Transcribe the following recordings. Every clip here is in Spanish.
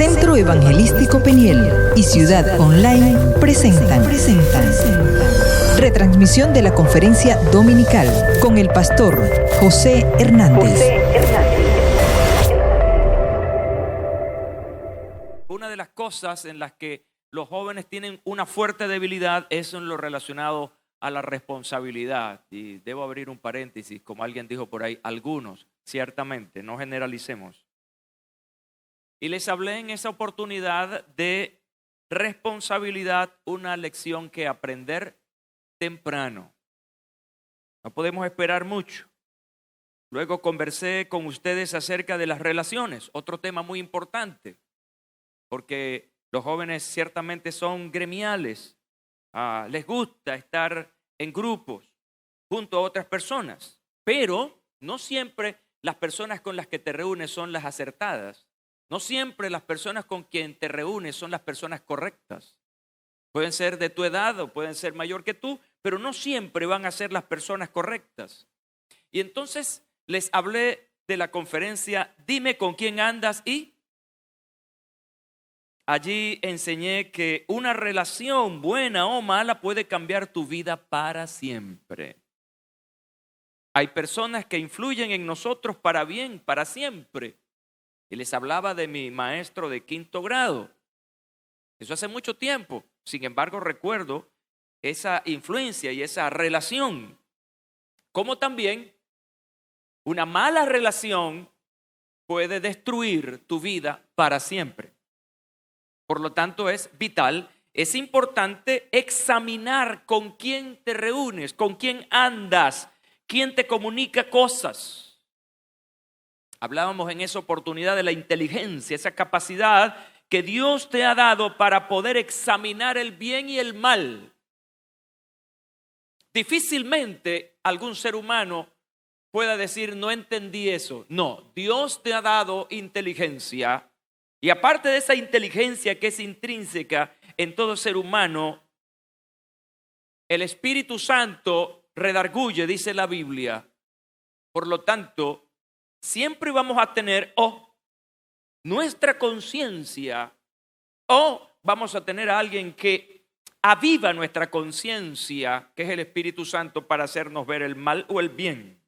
Centro Evangelístico Peniel y Ciudad Online presentan retransmisión de la conferencia dominical con el pastor José Hernández. Una de las cosas en las que los jóvenes tienen una fuerte debilidad es en lo relacionado a la responsabilidad. Y debo abrir un paréntesis, como alguien dijo por ahí, algunos, ciertamente, no generalicemos. Y les hablé en esa oportunidad de responsabilidad, una lección que aprender temprano. No podemos esperar mucho. Luego conversé con ustedes acerca de las relaciones, otro tema muy importante, porque los jóvenes ciertamente son gremiales, les gusta estar en grupos junto a otras personas, pero no siempre las personas con las que te reúnes son las acertadas. No siempre las personas con quien te reúnes son las personas correctas. Pueden ser de tu edad o pueden ser mayor que tú, pero no siempre van a ser las personas correctas. Y entonces les hablé de la conferencia Dime con quién andas, y allí enseñé que una relación buena o mala puede cambiar tu vida para siempre. Hay personas que influyen en nosotros para bien, para siempre. Y les hablaba de mi maestro de 5º grado. Eso hace mucho tiempo. Sin embargo, recuerdo esa influencia y esa relación. Como también una mala relación puede destruir tu vida para siempre. Por lo tanto, es vital, es importante examinar con quién te reúnes, con quién andas, quién te comunica cosas. Hablábamos en esa oportunidad de la inteligencia, esa capacidad que Dios te ha dado para poder examinar el bien y el mal. Difícilmente algún ser humano pueda decir, no entendí eso. No, Dios te ha dado inteligencia. Y aparte de esa inteligencia que es intrínseca en todo ser humano, el Espíritu Santo redarguye, dice la Biblia. Por lo tanto, siempre vamos a tener nuestra conciencia, o vamos a tener a alguien que aviva nuestra conciencia, que es el Espíritu Santo, para hacernos ver el mal o el bien.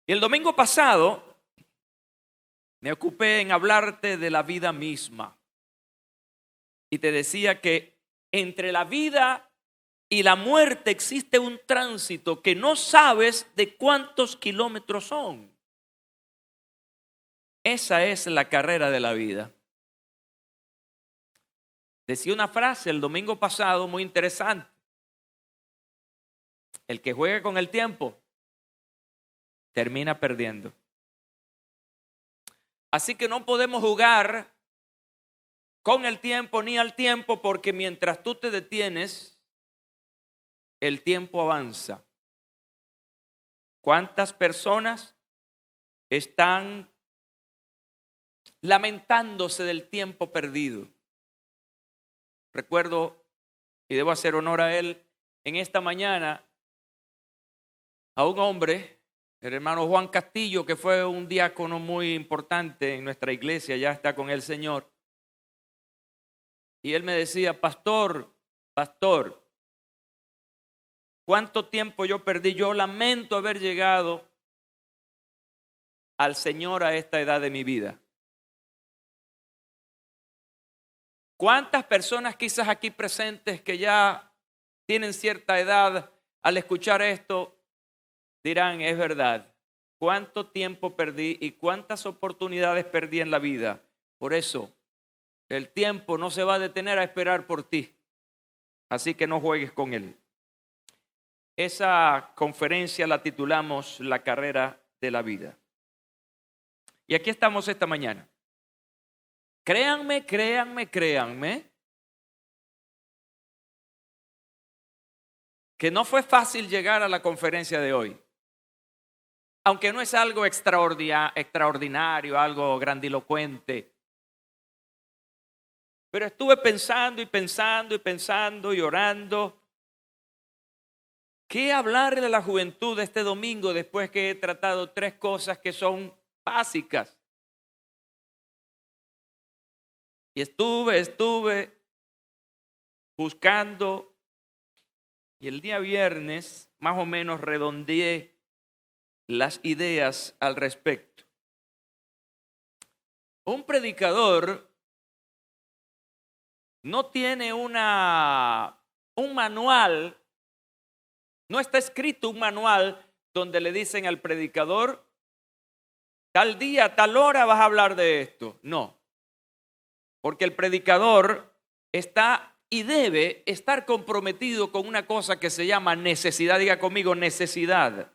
Y el domingo pasado me ocupé en hablarte de la vida misma. Y te decía que entre la vida y la muerte existe un tránsito que no sabes de cuántos kilómetros son. Esa es la carrera de la vida. Decía una frase el domingo pasado muy interesante. El que juega con el tiempo termina perdiendo. Así que no podemos jugar con el tiempo ni al tiempo, porque mientras tú te detienes, el tiempo avanza. ¿Cuántas personas están lamentándose del tiempo perdido? Recuerdo, y debo hacer honor a él, en esta mañana, a un hombre, el hermano Juan Castillo, que fue un diácono muy importante en nuestra iglesia, ya está con el Señor. Y él me decía, pastor, ¿cuánto tiempo yo perdí? Yo lamento haber llegado al Señor a esta edad de mi vida. ¿Cuántas personas quizás aquí presentes que ya tienen cierta edad, al escuchar esto, dirán, es verdad, cuánto tiempo perdí y cuántas oportunidades perdí en la vida? Por eso, el tiempo no se va a detener a esperar por ti, así que no juegues con él. Esa conferencia la titulamos La carrera de la vida. Y aquí estamos esta mañana. Créanme, que no fue fácil llegar a la conferencia de hoy. Aunque no es algo extraordinario, algo grandilocuente. Pero estuve pensando y orando. ¿Qué hablarle a la juventud este domingo después que he tratado 3 cosas que son básicas? Y estuve buscando, y el día viernes más o menos redondeé las ideas al respecto. Un predicador no tiene un manual, no está escrito un manual donde le dicen al predicador, tal día, tal hora vas a hablar de esto. No, porque el predicador está y debe estar comprometido con una cosa que se llama necesidad. Diga conmigo, necesidad.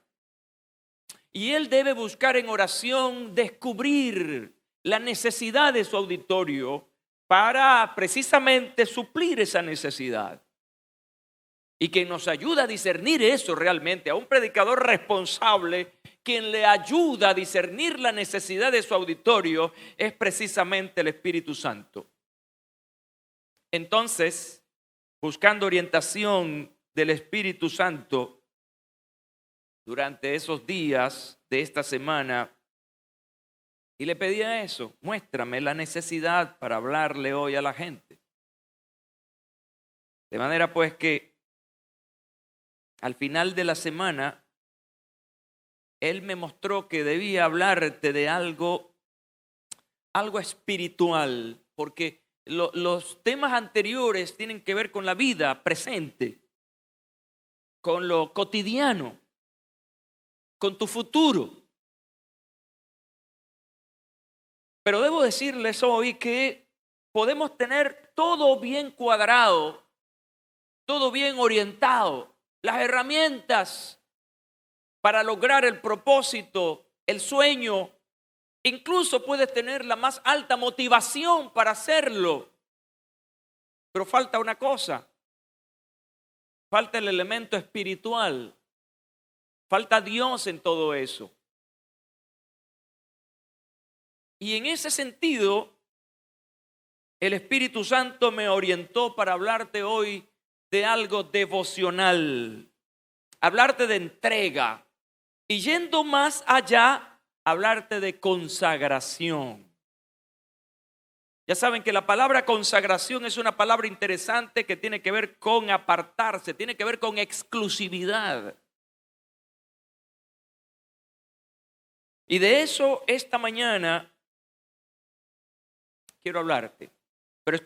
Y él debe buscar en oración descubrir la necesidad de su auditorio para precisamente suplir esa necesidad. Y quien nos ayuda a discernir eso realmente, a un predicador responsable, quien le ayuda a discernir la necesidad de su auditorio, es precisamente el Espíritu Santo. Entonces, buscando orientación del Espíritu Santo durante esos días de esta semana, y le pedía eso, muéstrame la necesidad para hablarle hoy a la gente. De manera pues que al final de la semana, él me mostró que debía hablarte de algo espiritual, porque los temas anteriores tienen que ver con la vida presente, con lo cotidiano, con tu futuro. Pero debo decirles hoy que podemos tener todo bien cuadrado, todo bien orientado, las herramientas para lograr el propósito, el sueño. Incluso puedes tener la más alta motivación para hacerlo. Pero falta una cosa. Falta el elemento espiritual. Falta Dios en todo eso. Y en ese sentido, el Espíritu Santo me orientó para hablarte hoy de algo devocional. Hablarte de entrega. Y yendo más allá, hablarte de consagración. Ya saben que la palabra consagración es una palabra interesante que tiene que ver con apartarse, tiene que ver con exclusividad. Y de eso esta mañana quiero hablarte. Pero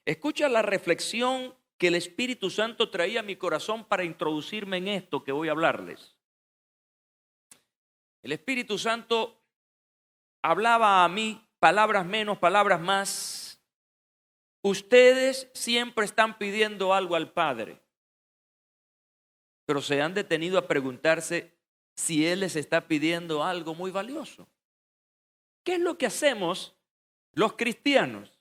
escucha la reflexión que el Espíritu Santo traía a mi corazón para introducirme en esto que voy a hablarles. El Espíritu Santo hablaba a mí, palabras menos, palabras más. Ustedes siempre están pidiendo algo al Padre, pero se han detenido a preguntarse si Él les está pidiendo algo muy valioso. ¿Qué es lo que hacemos los cristianos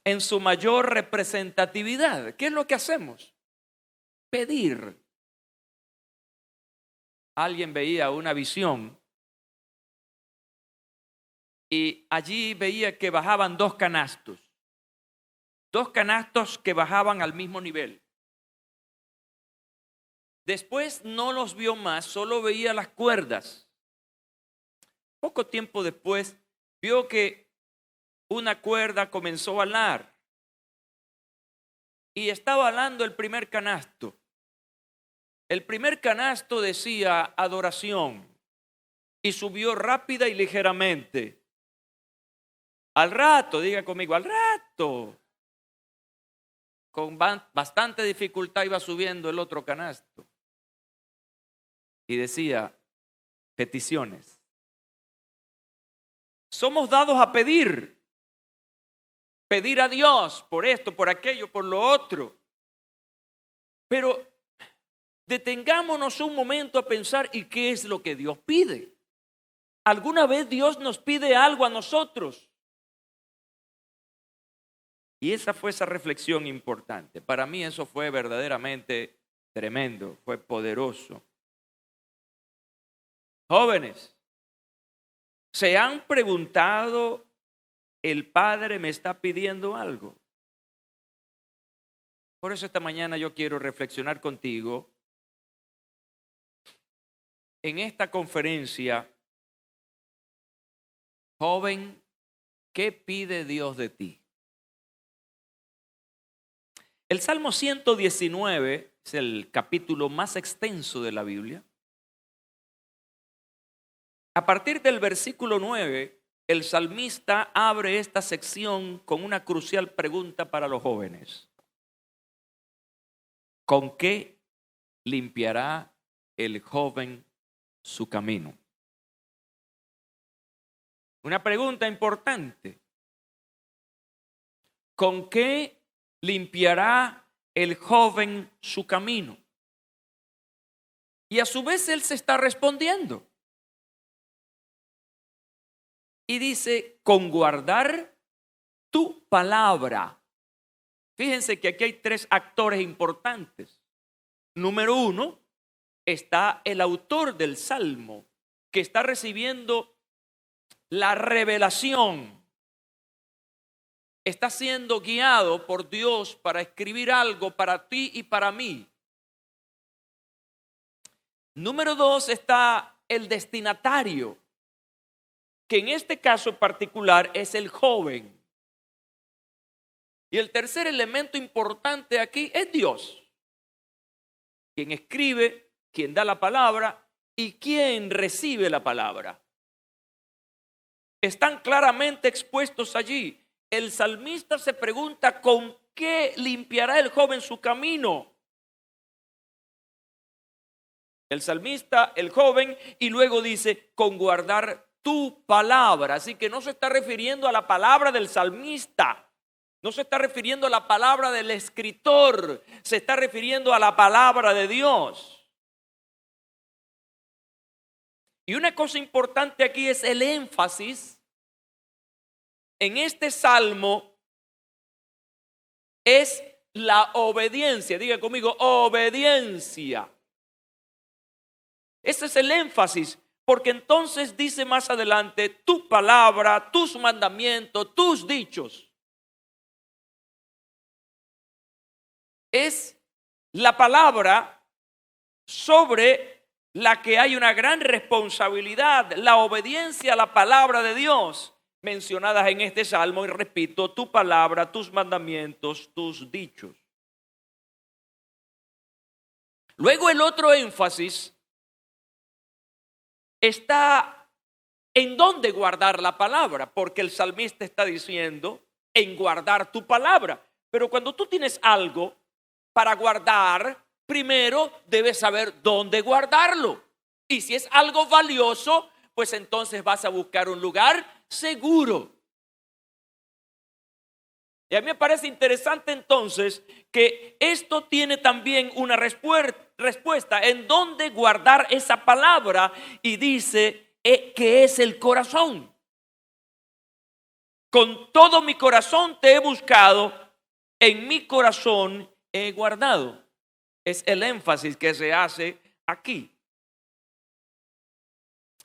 en su mayor representatividad? ¿Qué es lo que hacemos? Pedir. Alguien veía una visión y allí veía que bajaban dos canastos que bajaban al mismo nivel. Después no los vio más, solo veía las cuerdas. Poco tiempo después vio que una cuerda comenzó a alar y estaba alando el primer canasto. El primer canasto decía adoración y subió rápida y ligeramente. Al rato, diga conmigo, al rato, con bastante dificultad iba subiendo el otro canasto y decía peticiones. Somos dados a pedir a Dios por esto, por aquello, por lo otro. Pero detengámonos un momento a pensar, ¿y qué es lo que Dios pide? ¿Alguna vez Dios nos pide algo a nosotros? Y esa fue esa reflexión importante. Para mí eso fue verdaderamente tremendo, fue poderoso. Jóvenes, ¿se han preguntado, el Padre me está pidiendo algo? Por eso esta mañana yo quiero reflexionar contigo en esta conferencia. Joven, ¿qué pide Dios de ti? El Salmo 119 es el capítulo más extenso de la Biblia. A partir del versículo 9, el salmista abre esta sección con una crucial pregunta para los jóvenes. ¿Con qué limpiará el joven su camino? Una pregunta importante. ¿Con qué limpiará el joven su camino? Y a su vez él se está respondiendo. Y dice, con guardar tu palabra. Fíjense que aquí hay tres actores importantes. Número uno, está el autor del Salmo, que está recibiendo la revelación. Está siendo guiado por Dios para escribir algo para ti y para mí. Número dos, está el destinatario, que en este caso particular es el joven. Y el tercer elemento importante aquí es Dios, quien escribe, quien da la palabra y quien recibe la palabra. Están claramente expuestos allí. El salmista se pregunta, ¿con qué limpiará el joven su camino? El salmista, el joven, y luego dice, con guardar tu palabra. Así que no se está refiriendo a la palabra del salmista, no se está refiriendo a la palabra del escritor, se está refiriendo a la palabra de Dios. Y una cosa importante aquí es el énfasis en este salmo, es la obediencia. Diga conmigo, obediencia. Ese es el énfasis, porque entonces dice más adelante, tu palabra, tus mandamientos, tus dichos. Es la palabra sobre la que hay una gran responsabilidad, la obediencia a la palabra de Dios, mencionadas en este salmo, y repito, tu palabra, tus mandamientos, tus dichos. Luego el otro énfasis está en dónde guardar la palabra, porque el salmista está diciendo en guardar tu palabra. Pero cuando tú tienes algo para guardar, primero debes saber dónde guardarlo. Y si es algo valioso, pues entonces vas a buscar un lugar seguro. Y a mí me parece interesante entonces que esto tiene también una respuesta en dónde guardar esa palabra, y dice que es el corazón. Con todo mi corazón te he buscado, en mi corazón he guardado. Es el énfasis que se hace aquí.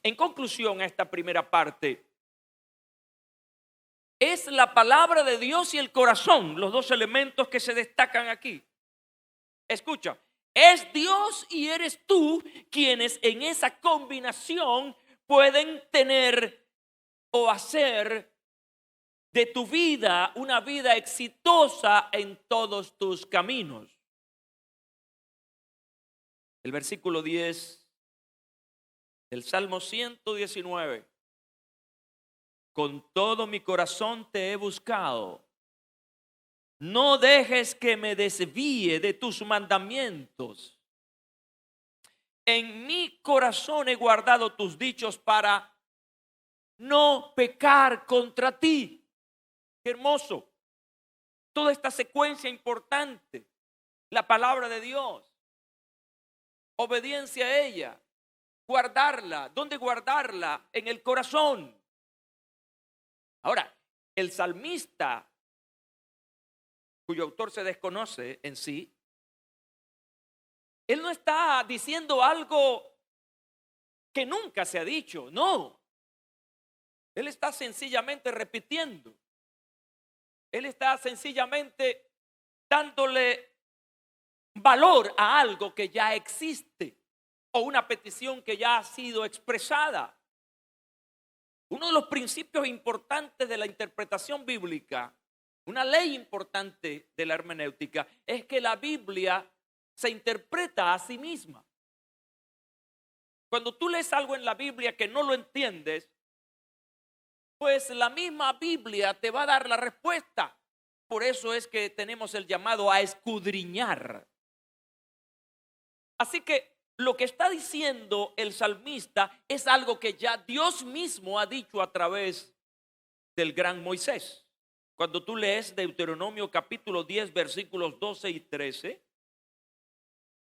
En conclusión a esta primera parte, es la palabra de Dios y el corazón los dos elementos que se destacan aquí. Escucha, es Dios y eres tú quienes en esa combinación pueden tener o hacer de tu vida una vida exitosa en todos tus caminos. El versículo 10 del Salmo 119. Con todo mi corazón te he buscado. No dejes que me desvíe de tus mandamientos. En mi corazón he guardado tus dichos para no pecar contra ti. Qué hermoso. Toda esta secuencia importante. La palabra de Dios. Obediencia a ella. Guardarla. ¿Dónde guardarla? En el corazón. Ahora, el salmista, cuyo autor se desconoce en sí, él no está diciendo algo que nunca se ha dicho, no. Él está sencillamente repitiendo. Él está sencillamente dándole valor a algo que ya existe o una petición que ya ha sido expresada. Uno de los principios importantes de la interpretación bíblica, una ley importante de la hermenéutica, es que la Biblia se interpreta a sí misma. Cuando tú lees algo en la Biblia que no lo entiendes, pues la misma Biblia te va a dar la respuesta. Por eso es que tenemos el llamado a escudriñar. Así que lo que está diciendo el salmista es algo que ya Dios mismo ha dicho a través del gran Moisés. Cuando tú lees Deuteronomio capítulo 10, versículos 12 y 13,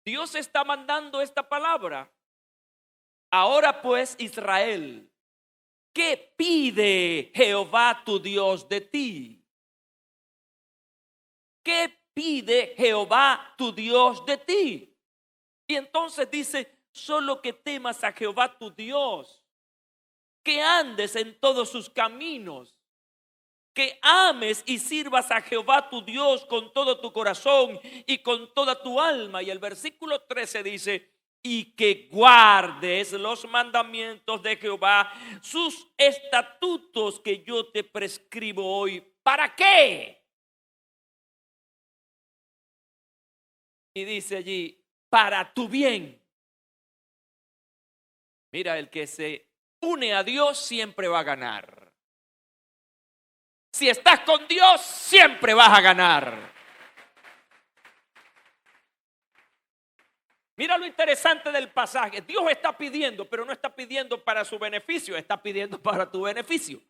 Dios está mandando esta palabra. Ahora pues, Israel, ¿qué pide Jehová tu Dios de ti? ¿Qué pide Jehová tu Dios de ti? Y entonces dice, solo que temas a Jehová tu Dios, que andes en todos sus caminos, que ames y sirvas a Jehová tu Dios con todo tu corazón y con toda tu alma. Y el versículo 13 dice, y que guardes los mandamientos de Jehová, sus estatutos que yo te prescribo hoy. ¿Para qué? Y dice allí, para tu bien. Mira, el que se une a Dios siempre va a ganar. Si estás con Dios, siempre vas a ganar. Mira lo interesante del pasaje. Dios está pidiendo, pero no está pidiendo para su beneficio, está pidiendo para tu beneficio.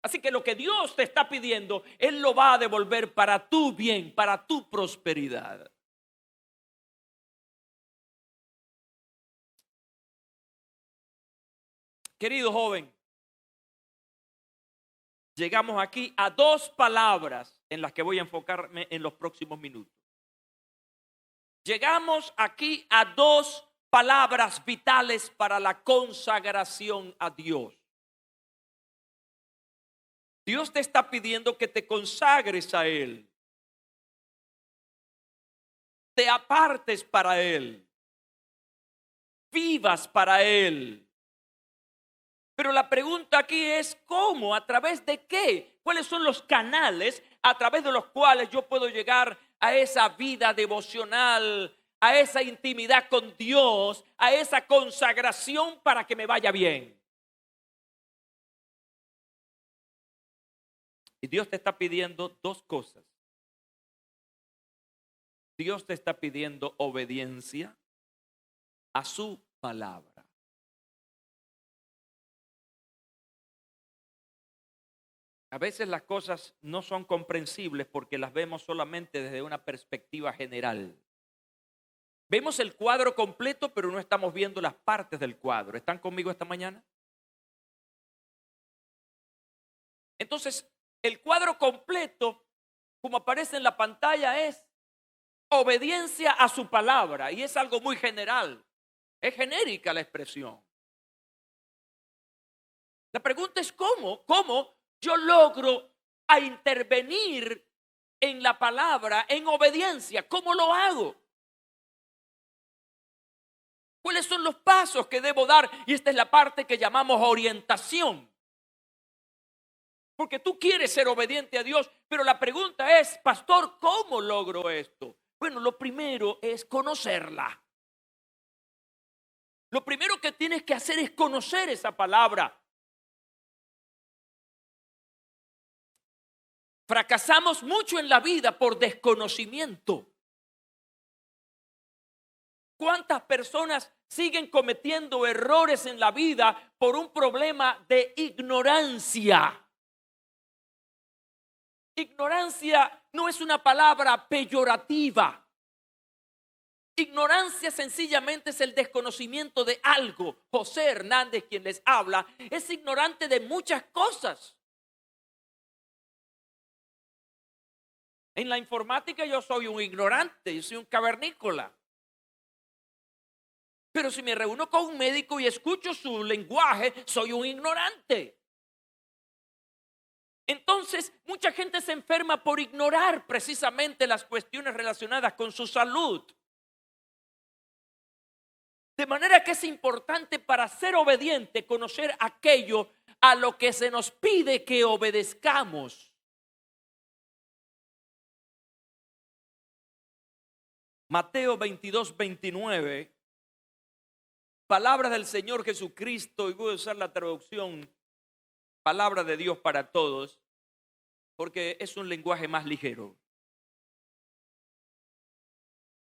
Así que lo que Dios te está pidiendo, Él lo va a devolver para tu bien, para tu prosperidad. Querido joven, llegamos aquí a dos palabras en las que voy a enfocarme en los próximos minutos. Llegamos aquí a dos palabras vitales para la consagración a Dios. Dios te está pidiendo que te consagres a Él, te apartes para Él, vivas para Él. Pero la pregunta aquí es, ¿cómo? ¿A través de qué? ¿Cuáles son los canales a través de los cuales yo puedo llegar a esa vida devocional, a esa intimidad con Dios, a esa consagración para que me vaya bien? Y Dios te está pidiendo dos cosas. Dios te está pidiendo obediencia a su palabra. A veces las cosas no son comprensibles porque las vemos solamente desde una perspectiva general. Vemos el cuadro completo, pero no estamos viendo las partes del cuadro. ¿Están conmigo esta mañana? Entonces, el cuadro completo, como aparece en la pantalla, es obediencia a su palabra. Y es algo muy general. Es genérica la expresión. La pregunta es ¿cómo? ¿Cómo yo logro a intervenir en la palabra, en obediencia? ¿Cómo lo hago? ¿Cuáles son los pasos que debo dar? Y esta es la parte que llamamos orientación. Porque tú quieres ser obediente a Dios, pero la pregunta es, pastor, ¿cómo logro esto? Bueno, lo primero es conocerla. Lo primero que tienes que hacer es conocer esa palabra. Fracasamos mucho en la vida por desconocimiento. ¿Cuántas personas siguen cometiendo errores en la vida por un problema de ignorancia? Ignorancia no es una palabra peyorativa. Ignorancia sencillamente es el desconocimiento de algo. José Hernández, quien les habla, es ignorante de muchas cosas. En la informática yo soy un ignorante, yo soy un cavernícola. Pero si me reúno con un médico y escucho su lenguaje, soy un ignorante. Entonces, mucha gente se enferma por ignorar precisamente las cuestiones relacionadas con su salud. De manera que es importante para ser obediente conocer aquello a lo que se nos pide que obedezcamos. Mateo 22, 29, palabra del Señor Jesucristo, y voy a usar la traducción, palabra de Dios para todos, porque es un lenguaje más ligero.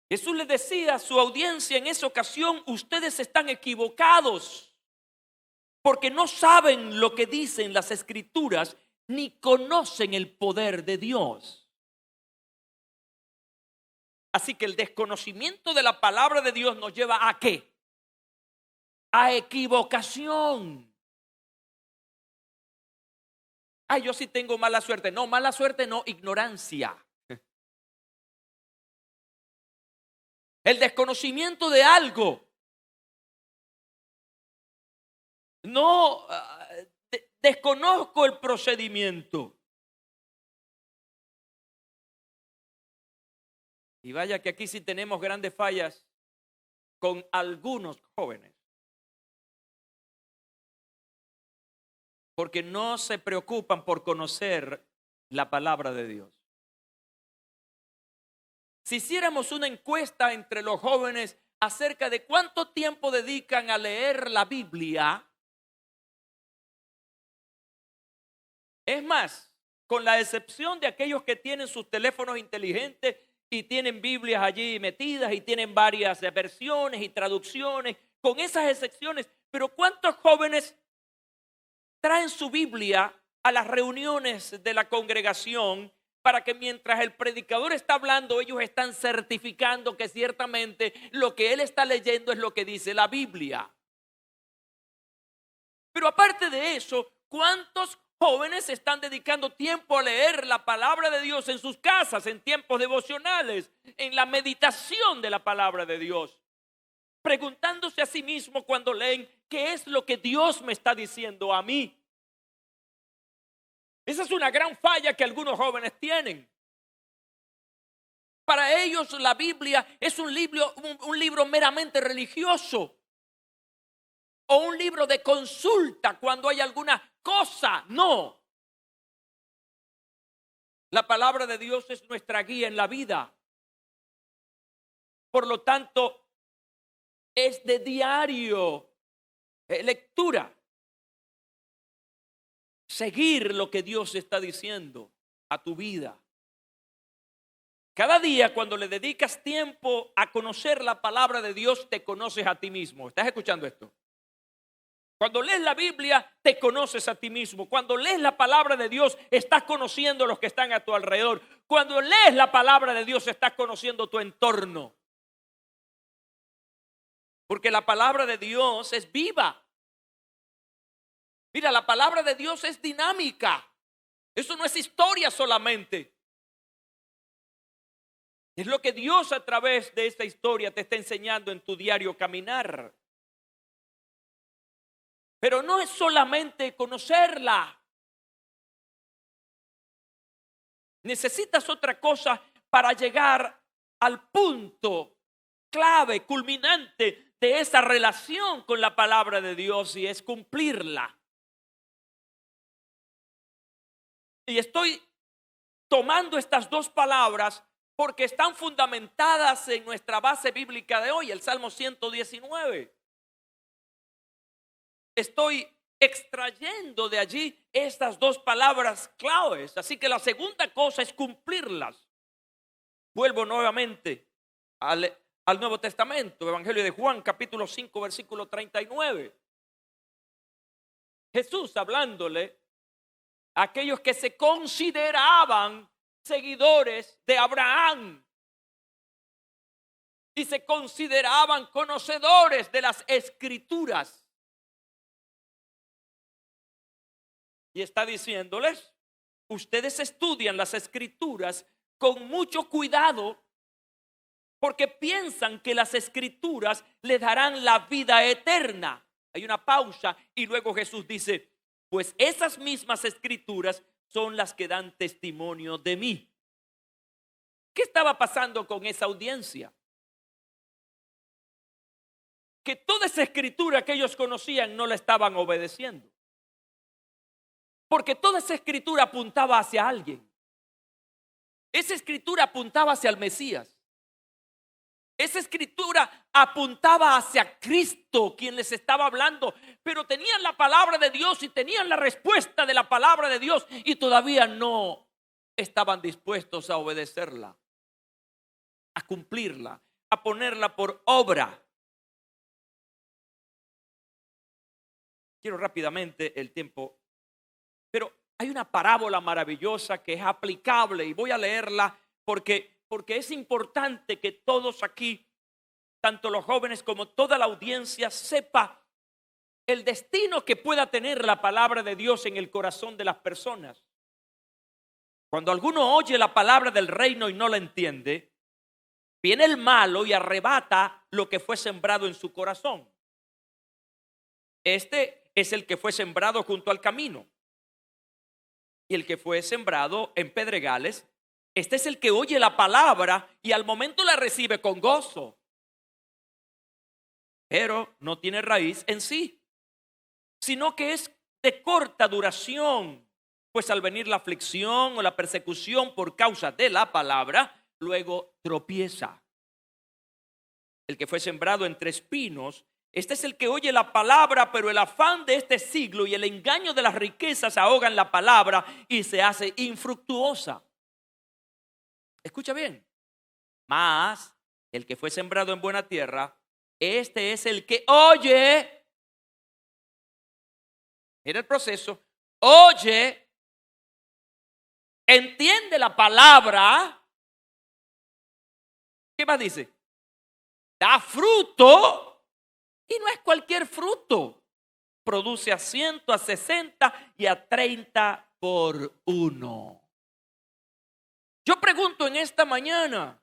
Jesús le decía a su audiencia en esa ocasión: ustedes están equivocados, porque no saben lo que dicen las Escrituras, ni conocen el poder de Dios. Así que el desconocimiento de la palabra de Dios nos lleva ¿a qué? A equivocación. Ay, yo sí tengo mala suerte. No, mala suerte no, ignorancia. El desconocimiento de algo. No, desconozco el procedimiento. Y vaya que aquí sí tenemos grandes fallas con algunos jóvenes. Porque no se preocupan por conocer la palabra de Dios. Si hiciéramos una encuesta entre los jóvenes acerca de cuánto tiempo dedican a leer la Biblia, es más, con la excepción de aquellos que tienen sus teléfonos inteligentes y tienen Biblias allí metidas y tienen varias versiones y traducciones, con esas excepciones, pero ¿cuántos jóvenes traen su Biblia a las reuniones de la congregación para que mientras el predicador está hablando, ellos están certificando que ciertamente lo que él está leyendo es lo que dice la Biblia? Pero aparte de eso, ¿cuántos jóvenes están dedicando tiempo a leer la palabra de Dios en sus casas, en tiempos devocionales, en la meditación de la palabra de Dios? Preguntándose a sí mismo cuando leen, ¿qué es lo que Dios me está diciendo a mí? Esa es una gran falla que algunos jóvenes tienen. Para ellos la Biblia es un libro meramente religioso o un libro de consulta cuando hay alguna cosa. No. La palabra de Dios es nuestra guía en la vida. Por lo tanto, es de diario lectura. Seguir lo que Dios está diciendo a tu vida. Cada día cuando le dedicas tiempo a conocer la palabra de Dios, te conoces a ti mismo. ¿Estás escuchando esto? Cuando lees la Biblia, te conoces a ti mismo. Cuando lees la palabra de Dios, estás conociendo a los que están a tu alrededor. Cuando lees la palabra de Dios, estás conociendo tu entorno. Porque la palabra de Dios es viva. Mira, la palabra de Dios es dinámica. Eso no es historia solamente. Es lo que Dios a través de esta historia te está enseñando en tu diario caminar. Pero no es solamente conocerla. Necesitas otra cosa para llegar al punto clave, culminante de esa relación con la palabra de Dios, y es cumplirla. Y estoy tomando estas dos palabras porque están fundamentadas en nuestra base bíblica de hoy, el Salmo 119. Estoy extrayendo de allí estas dos palabras claves. Así que la segunda cosa es cumplirlas. Vuelvo nuevamente al Nuevo Testamento, Evangelio de Juan, capítulo 5, versículo 39. Jesús hablándole a aquellos que se consideraban seguidores de Abraham y se consideraban conocedores de las Escrituras. Y está diciéndoles, ustedes estudian las Escrituras con mucho cuidado porque piensan que las Escrituras les darán la vida eterna. Hay una pausa y luego Jesús dice, pues esas mismas Escrituras son las que dan testimonio de mí. ¿Qué estaba pasando con esa audiencia? Que toda esa escritura que ellos conocían no la estaban obedeciendo. Porque toda esa escritura apuntaba hacia alguien. Esa escritura apuntaba hacia el Mesías. Esa escritura apuntaba hacia Cristo, quien les estaba hablando. Pero tenían la palabra de Dios y tenían la respuesta de la palabra de Dios y todavía no estaban dispuestos a obedecerla, a cumplirla, a ponerla por obra. Quiero rápidamente el tiempo, pero hay una parábola maravillosa que es aplicable y voy a leerla porque es importante que todos aquí, tanto los jóvenes como toda la audiencia, sepa el destino que pueda tener la palabra de Dios en el corazón de las personas. Cuando alguno oye la palabra del reino y no la entiende, viene el malo y arrebata lo que fue sembrado en su corazón. Este es el que fue sembrado junto al camino. Y el que fue sembrado en pedregales, este es el que oye la palabra y al momento la recibe con gozo, pero no tiene raíz en sí, sino que es de corta duración, pues al venir la aflicción o la persecución por causa de la palabra, luego tropieza. El que fue sembrado entre espinos, este es el que oye la palabra, pero el afán de este siglo y el engaño de las riquezas ahogan la palabra y se hace infructuosa. Escucha bien. Mas el que fue sembrado en buena tierra, este es el que oye. Mira el proceso. Oye, entiende la palabra. ¿Qué más dice? Da fruto y no es cualquier fruto. Produce a 100, a 60 y a 30 por uno. Yo pregunto en esta mañana,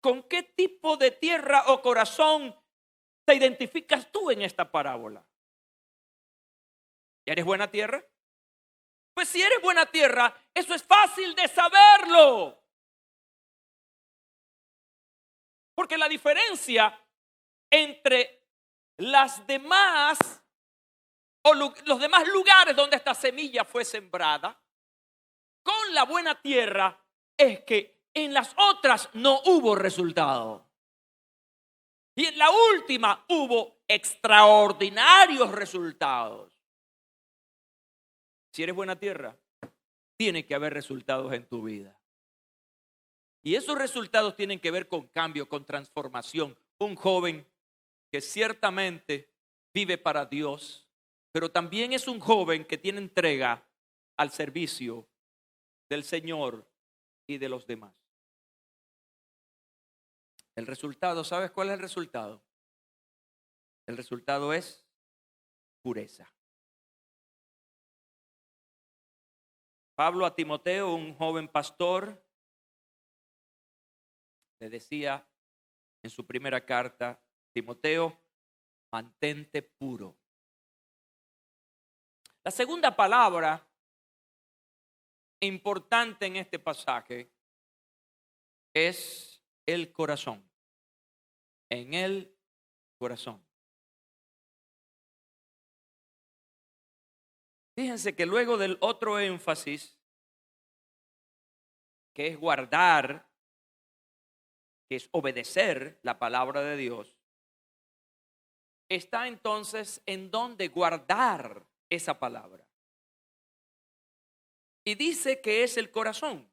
¿con qué tipo de tierra o corazón te identificas tú en esta parábola? ¿Eres buena tierra? Pues si eres buena tierra, eso es fácil de saberlo. Porque la diferencia entre las demás o los demás lugares donde esta semilla fue sembrada con la buena tierra es que en las otras no hubo resultado. Y en la última hubo extraordinarios resultados. Si eres buena tierra, tiene que haber resultados en tu vida. Y esos resultados tienen que ver con cambio, con transformación. Un joven que ciertamente vive para Dios, pero también es un joven que tiene entrega al servicio del Señor y de los demás. El resultado, ¿sabes cuál es el resultado? El resultado es pureza. Pablo a Timoteo, un joven pastor, le decía en su primera carta, Timoteo, mantente puro. La segunda palabra importante en este pasaje es el corazón. En el corazón. Fíjense que luego del otro énfasis, que es guardar, que es obedecer la palabra de Dios, está entonces en dónde guardar esa palabra. Y dice que es el corazón.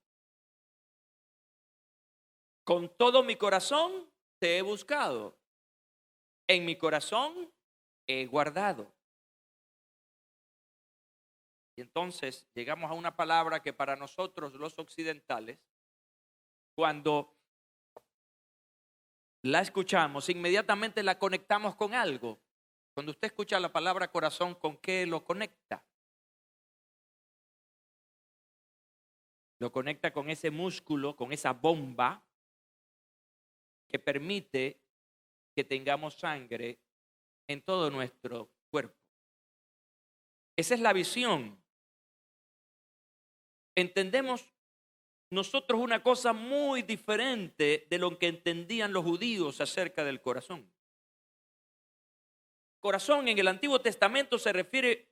Con todo mi corazón te he buscado. En mi corazón he guardado. Y entonces llegamos a una palabra que para nosotros los occidentales, cuando la escuchamos, inmediatamente la conectamos con algo. Cuando usted escucha la palabra corazón, ¿con qué lo conecta? Lo conecta con ese músculo, con esa bomba que permite que tengamos sangre en todo nuestro cuerpo. Esa es la visión. Entendemos nosotros una cosa muy diferente de lo que entendían los judíos acerca del corazón. corazón en el Antiguo Testamento se refiere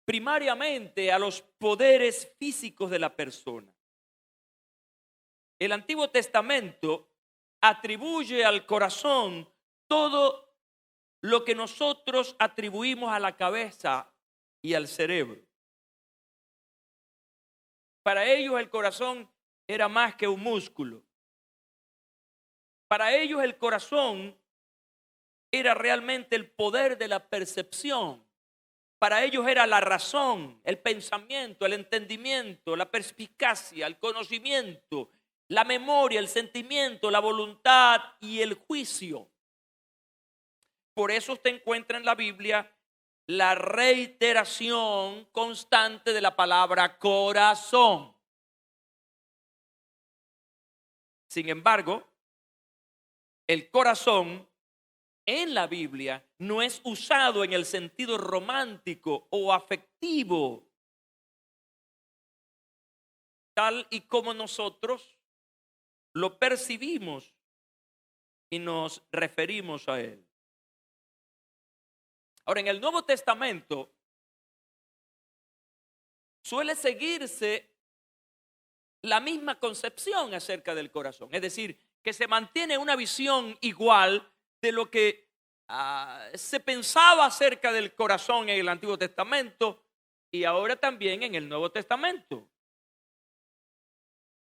primariamente a los poderes físicos de la persona. El Antiguo Testamento atribuye al corazón todo lo que nosotros atribuimos a la cabeza y al cerebro. Para ellos el corazón era más que un músculo. Para ellos el corazón era realmente el poder de la percepción. Para ellos era la razón, el pensamiento, el entendimiento, la perspicacia, el conocimiento, la memoria, el sentimiento, la voluntad y el juicio. Por eso usted encuentra en la Biblia la reiteración constante de la palabra corazón. Sin embargo, el corazón en la Biblia no es usado en el sentido romántico o afectivo, tal y como nosotros lo percibimos y nos referimos a él. Ahora, en el Nuevo Testamento suele seguirse la misma concepción acerca del corazón, es decir, que se mantiene una visión igual de lo que se pensaba acerca del corazón en el Antiguo Testamento y ahora también en el Nuevo Testamento.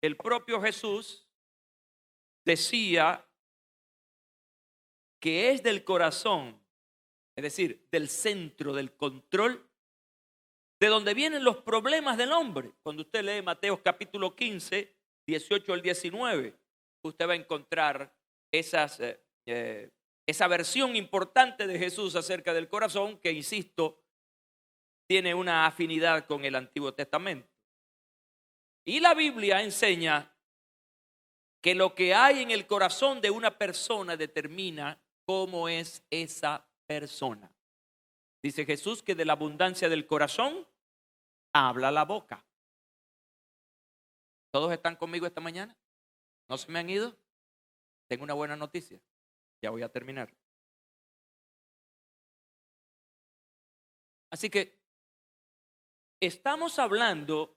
El propio Jesús decía que es del corazón, es decir, del centro del control, de donde vienen los problemas del hombre. Cuando usted lee Mateo capítulo 15, 18 al 19, usted va a encontrar esa versión importante de Jesús acerca del corazón que, insisto, tiene una afinidad con el Antiguo Testamento. Y la Biblia enseña que lo que hay en el corazón de una persona determina cómo es esa persona. Dice Jesús que de la abundancia del corazón habla la boca. ¿Todos están conmigo esta mañana? ¿No se me han ido? Tengo una buena noticia. Ya voy a terminar. Así que estamos hablando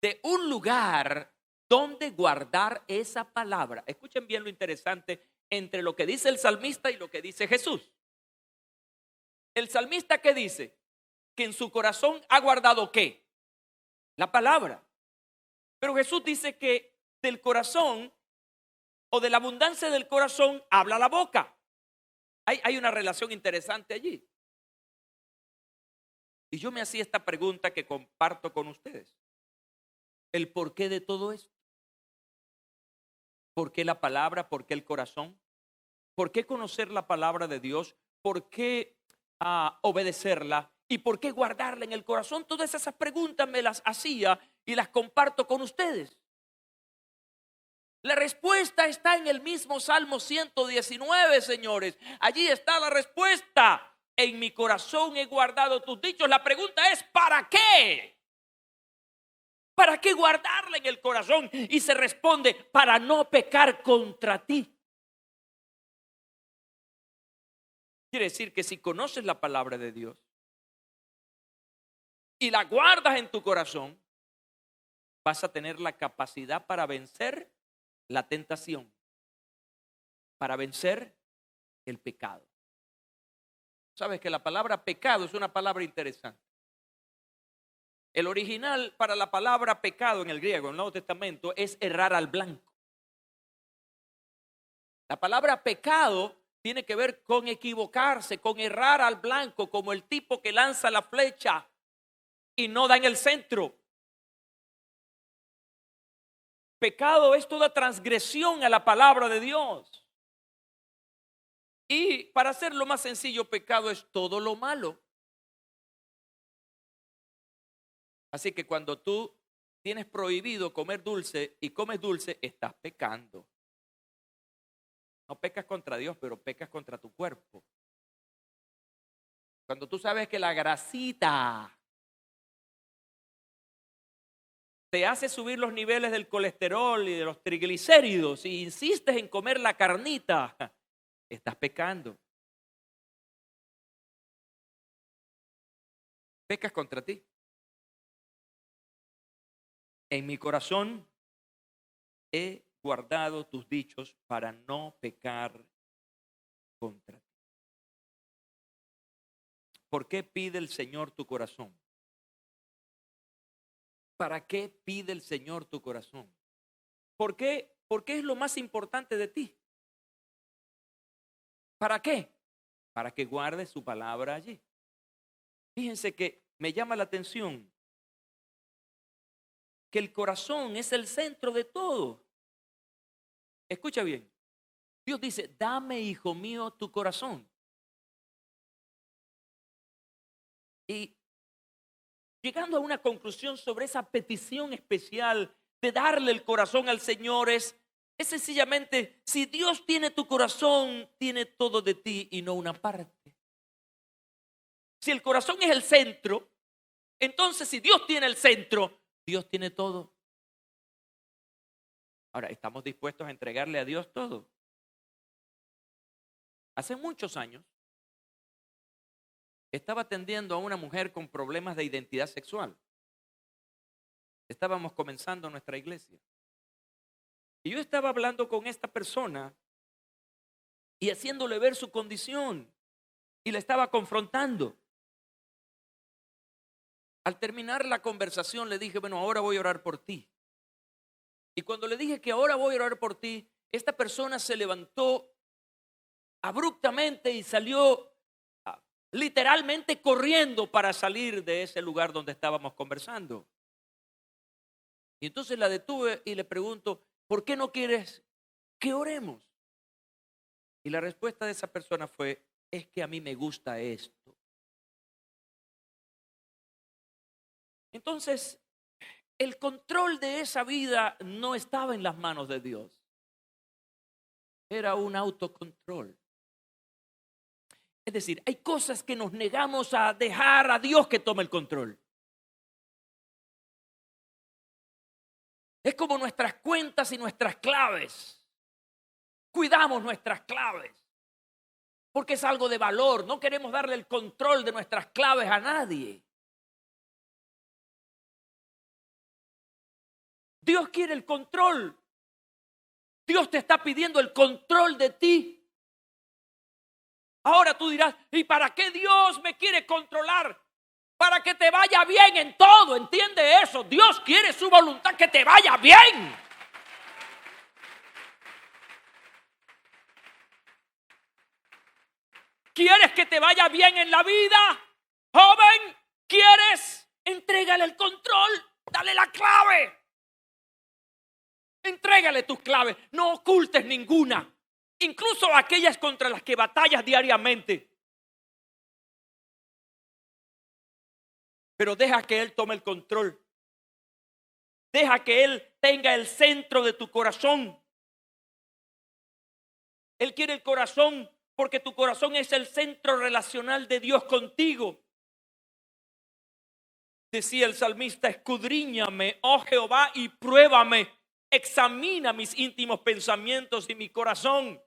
de un lugar donde guardar esa palabra. Escuchen bien lo interesante entre lo que dice el salmista y lo que dice Jesús. El salmista, ¿qué dice? Que en su corazón ha guardado ¿qué? La palabra. Pero Jesús dice que del corazón o de la abundancia del corazón habla la boca. Hay una relación interesante allí. Y yo me hacía esta pregunta que comparto con ustedes. ¿El porqué de todo esto? ¿Por qué la palabra? ¿Por qué el corazón? ¿Por qué conocer la palabra de Dios? ¿Por qué obedecerla? ¿Y por qué guardarla en el corazón? Todas esas preguntas me las hacía y las comparto con ustedes. La respuesta está en el mismo Salmo 119, señores. Allí está la respuesta. En mi corazón he guardado tus dichos. La pregunta es, ¿para qué? ¿Para qué guardarla en el corazón? Y se responde, para no pecar contra ti. Quiere decir que si conoces la palabra de Dios y la guardas en tu corazón, vas a tener la capacidad para vencer la tentación, para vencer el pecado. Sabes que la palabra pecado es una palabra interesante. El original para la palabra pecado en el griego, en el Nuevo Testamento, es errar al blanco. La palabra pecado tiene que ver con equivocarse, con errar al blanco, como el tipo que lanza la flecha y no da en el centro. Pecado es toda transgresión a la palabra de Dios. Y para hacerlo más sencillo, pecado es todo lo malo. Así que cuando tú tienes prohibido comer dulce y comes dulce, estás pecando. No pecas contra Dios, pero pecas contra tu cuerpo. Cuando tú sabes que la grasita te hace subir los niveles del colesterol y de los triglicéridos y insistes en comer la carnita, estás pecando. pecas contra ti. En mi corazón he guardado tus dichos para no pecar contra ti. ¿Por qué pide el Señor tu corazón? ¿Para qué pide el Señor tu corazón? ¿Por qué? Porque es lo más importante de ti. ¿Para qué? Para que guardes su palabra allí. Fíjense que me llama la atención que el corazón es el centro de todo. Escucha bien. Dios dice, dame, hijo mío, tu corazón. Y llegando a una conclusión sobre esa petición especial de darle el corazón al Señor es sencillamente, si Dios tiene tu corazón, tiene todo de ti y no una parte. Si el corazón es el centro, entonces si Dios tiene el centro, Dios tiene todo. Ahora, ¿estamos dispuestos a entregarle a Dios todo? Hace muchos años, estaba atendiendo a una mujer con problemas de identidad sexual. Estábamos comenzando nuestra iglesia. Y yo estaba hablando con esta persona y haciéndole ver su condición. Y la estaba confrontando. Al terminar la conversación le dije, bueno, ahora voy a orar por ti. Y cuando le dije que ahora voy a orar por ti, esta persona se levantó abruptamente y salió literalmente corriendo para salir de ese lugar donde estábamos conversando. Y entonces la detuve y le pregunto, ¿por qué no quieres que oremos? Y la respuesta de esa persona fue, es que a mí me gusta esto. Entonces, el control de esa vida no estaba en las manos de Dios. Era un autocontrol. Es decir, hay cosas que nos negamos a dejar a Dios que tome el control. Es como nuestras cuentas y nuestras claves. Cuidamos nuestras claves porque es algo de valor. No queremos darle el control de nuestras claves a nadie. Dios quiere el control. Dios te está pidiendo el control de ti. Ahora tú dirás, ¿y para qué Dios me quiere controlar? Para que te vaya bien en todo, ¿entiende eso? Dios quiere su voluntad que te vaya bien. ¿Quieres que te vaya bien en la vida? Joven, ¿quieres? Entrégale el control, dale la clave. Entrégale tus claves, no ocultes ninguna. Incluso aquellas contra las que batallas diariamente. Pero deja que Él tome el control. Deja que Él tenga el centro de tu corazón. Él quiere el corazón porque tu corazón es el centro relacional de Dios contigo. Decía el salmista, escudriñame, oh Jehová, y pruébame. Examina mis íntimos pensamientos y mi corazón.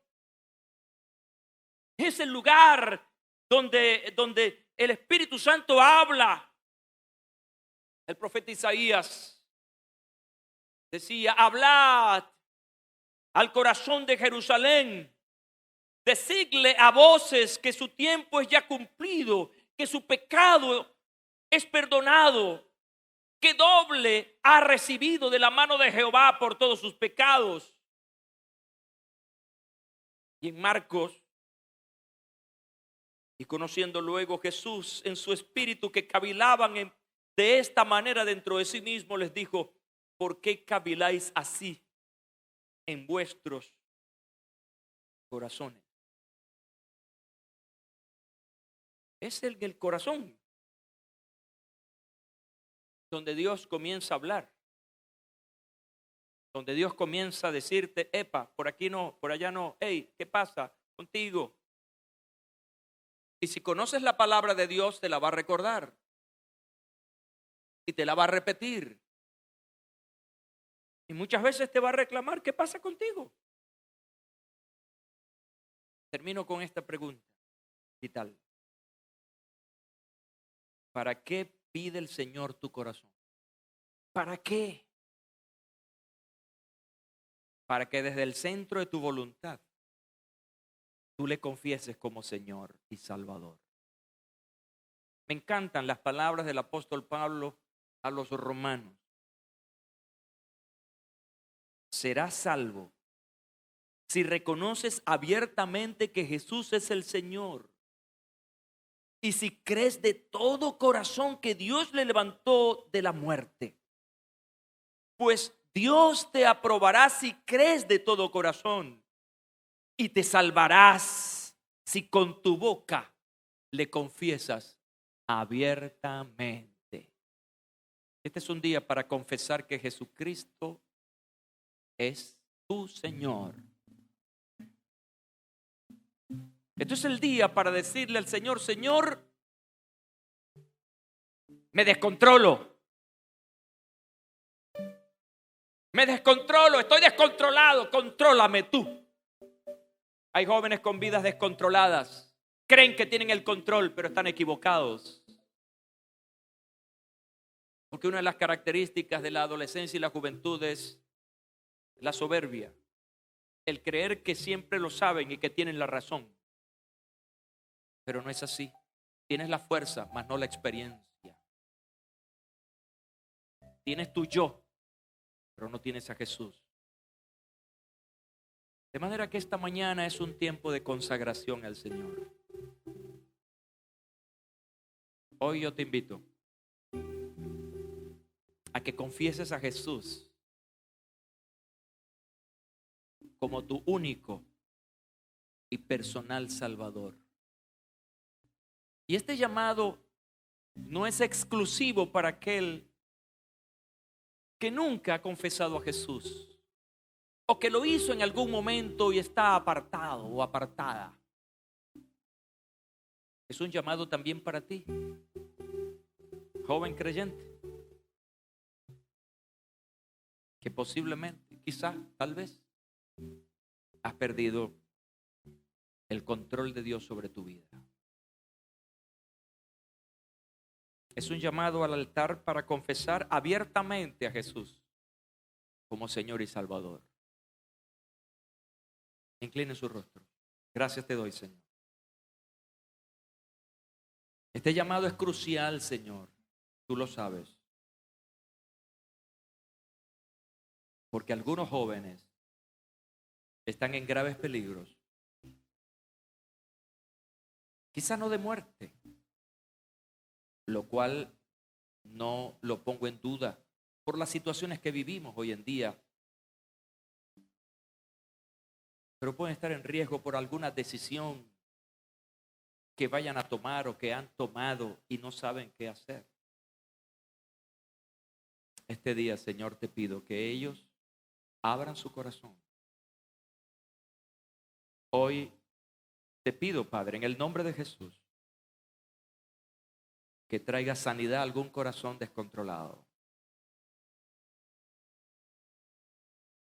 Es el lugar donde el Espíritu Santo habla. El profeta Isaías decía, hablad al corazón de Jerusalén, decidle a voces que su tiempo es ya cumplido, que su pecado es perdonado, que doble ha recibido de la mano de Jehová por todos sus pecados. Y en Marcos, y conociendo luego Jesús en su espíritu que cavilaban de esta manera dentro de sí mismo, les dijo, ¿por qué caviláis así en vuestros corazones? Es el corazón donde Dios comienza a hablar, donde Dios comienza a decirte, epa, por aquí no, por allá no, hey, ¿qué pasa contigo? Y si conoces la palabra de Dios, te la va a recordar y te la va a repetir. Y muchas veces te va a reclamar, ¿qué pasa contigo? Termino con esta pregunta vital. ¿Para qué pide el Señor tu corazón? ¿Para qué? Para que desde el centro de tu voluntad tú le confieses como Señor y Salvador. Me encantan las palabras del apóstol Pablo a los romanos. Serás salvo si reconoces abiertamente que Jesús es el Señor y si crees de todo corazón que Dios le levantó de la muerte. Pues Dios te aprobará si crees de todo corazón y te salvarás si con tu boca le confiesas abiertamente. Este es un día para confesar que Jesucristo es tu Señor. Este es el día para decirle al Señor: Señor, me descontrolo. Me descontrolo, estoy descontrolado, contrólame tú. Hay jóvenes con vidas descontroladas. Creen que tienen el control, pero están equivocados. Porque una de las características de la adolescencia y la juventud es la soberbia. El creer que siempre lo saben y que tienen la razón. Pero no es así. Tienes la fuerza, mas no la experiencia. Tienes tu yo, pero no tienes a Jesús. De manera que esta mañana es un tiempo de consagración al Señor. Hoy yo te invito a que confieses a Jesús como tu único y personal Salvador. Y este llamado no es exclusivo para aquel que nunca ha confesado a Jesús o que lo hizo en algún momento y está apartado o apartada. Es un llamado también para ti, joven creyente, que posiblemente, quizá, tal vez, has perdido el control de Dios sobre tu vida. Es un llamado al altar para confesar abiertamente a Jesús como Señor y Salvador. Incline su rostro. Gracias te doy, Señor. Este llamado es crucial, Señor. Tú lo sabes. Porque algunos jóvenes están en graves peligros. Quizá no de muerte, lo cual no lo pongo en duda por las situaciones que vivimos hoy en día. Pero pueden estar en riesgo por alguna decisión que vayan a tomar o que han tomado y no saben qué hacer. Este día, Señor, te pido que ellos abran su corazón. Hoy te pido, Padre, en el nombre de Jesús, que traiga sanidad a algún corazón descontrolado.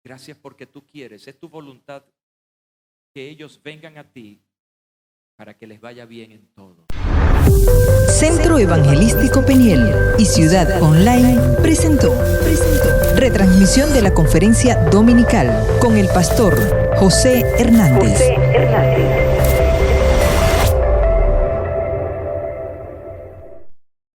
Gracias porque tú quieres, es tu voluntad que ellos vengan a ti para que les vaya bien en todo. Centro Evangelístico Peniel y Ciudad Online presentó retransmisión de la conferencia dominical con el pastor José Hernández.